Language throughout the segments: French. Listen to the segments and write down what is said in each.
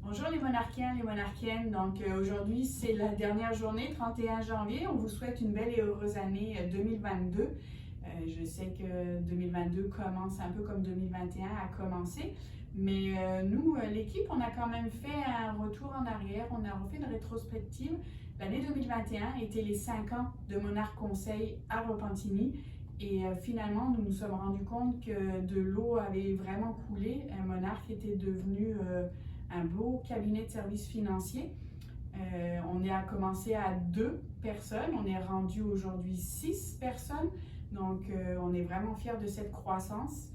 Bonjour les monarchiens, les monarchiennes. Donc aujourd'hui c'est la dernière journée, 31 janvier. On vous souhaite une belle et heureuse année 2022. Je sais que 2022 commence un peu comme 2021 a commencé. Mais nous, l'équipe, on a quand même fait un retour en arrière. On a refait une rétrospective. L'année 2021 était les 5 ans de Monarch Conseil à Repentigny. Et finalement, nous nous sommes rendus compte que de l'eau avait vraiment coulé. Monarch était devenu un beau cabinet de services financiers. On a commencé à 2 personnes, on est rendu aujourd'hui 6 personnes, donc on est vraiment fiers de cette croissance.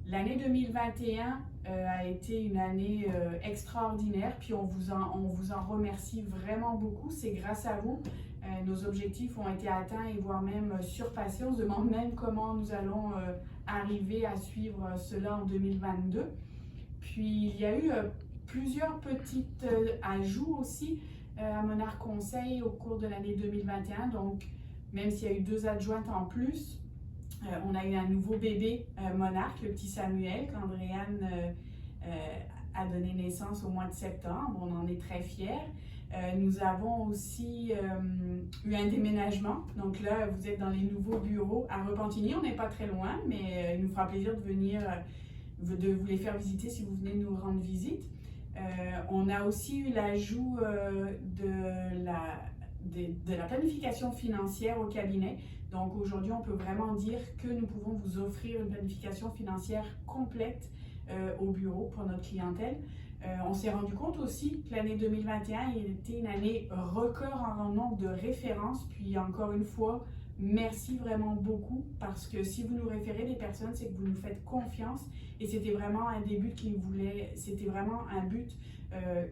L'année 2021 a été une année extraordinaire, puis on vous en remercie vraiment beaucoup, c'est grâce à vous. Nos objectifs ont été atteints et voire même surpassés. On se demande même comment nous allons arriver à suivre cela en 2022. Puis il y a eu plusieurs petits ajouts aussi à Monarch Conseil au cours de l'année 2021. Donc, même s'il y a eu 2 adjointes en plus, on a eu un nouveau bébé Monarch, le petit Samuel, qu'Andréane a donné naissance au mois de septembre. On en est très fiers. Nous avons aussi eu un déménagement. Donc là, vous êtes dans les nouveaux bureaux à Repentigny. On n'est pas très loin, mais il nous fera plaisir de venir de vous les faire visiter si vous venez nous rendre visite. On a aussi eu l'ajout de la planification financière au cabinet. Donc aujourd'hui, on peut vraiment dire que nous pouvons vous offrir une planification financière complète au bureau pour notre clientèle. On s'est rendu compte aussi que l'année 2021 était une année record en nombre de références. Puis encore une fois, merci vraiment beaucoup parce que si vous nous référez des personnes, c'est que vous nous faites confiance et c'était vraiment un des buts c'était vraiment un but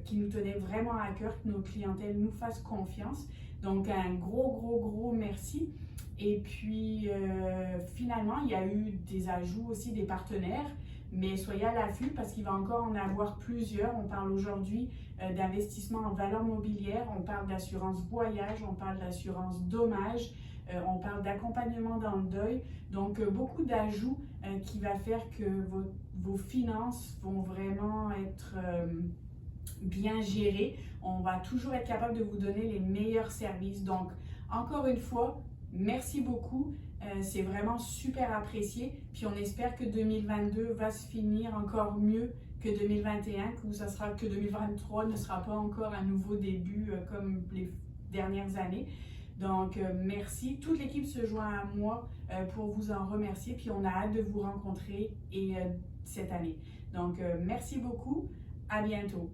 qui nous tenait vraiment à cœur que nos clientèles nous fassent confiance. Donc un gros merci. Et puis finalement, il y a eu des ajouts aussi des partenaires. Mais soyez à l'affût parce qu'il va encore en avoir plusieurs. On parle aujourd'hui d'investissement en valeur mobilière, on parle d'assurance voyage, on parle d'assurance dommage, on parle d'accompagnement dans le deuil. Donc beaucoup d'ajouts qui va faire que vos finances vont vraiment être bien gérées. On va toujours être capable de vous donner les meilleurs services. Donc encore une fois, merci beaucoup. C'est vraiment super apprécié. Puis on espère que 2022 va se finir encore mieux que 2021, que 2023 ne sera pas encore un nouveau début comme les dernières années. Donc merci. Toute l'équipe se joint à moi pour vous en remercier. Puis on a hâte de vous rencontrer cette année. Donc merci beaucoup. À bientôt.